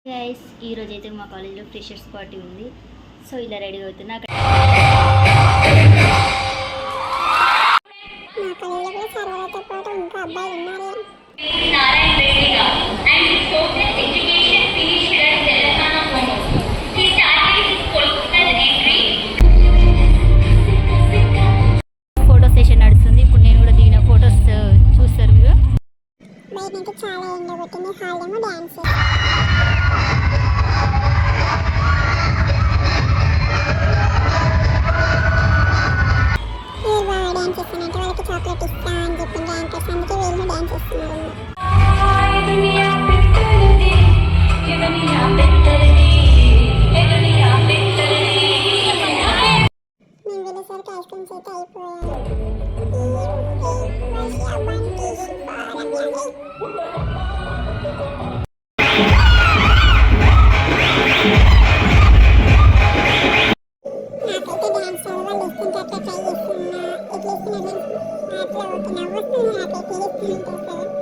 Guys ఈరోజు అయితే మా కాలేజ్లో ఫ్రెషర్స్ పార్టీ ఉంది. సో ఇలా రెడీ అవుతున్నా. ఫోటో సెషన్ నడుస్తుంది. ఇప్పుడు నేను కూడా దిగిన ఫొటోస్ చూస్తారు మీరు. చాలా ఎండగొట్టింది. హాల్డేమో డాన్స్ డాన్స్ చేస్తానంటే వాళ్ళకి చాక్లెట్ ఇస్తా అని చెప్పింది. యాంకర్స్ అందుకే వీళ్ళు డాన్స్ చేస్తున్నారు. మేము వెళ్ళేసరికి ఐస్ క్రీమ్స్ అయితే అయిపోయాయి. నాకైతే డాన్స్ వాళ్ళు ఇస్తుంటే అట్లా ట్రై చేస్తున్నా. ఎట్లా ఇస్తున్నా అట్లా నవ్వుతున్నా. నాకైతే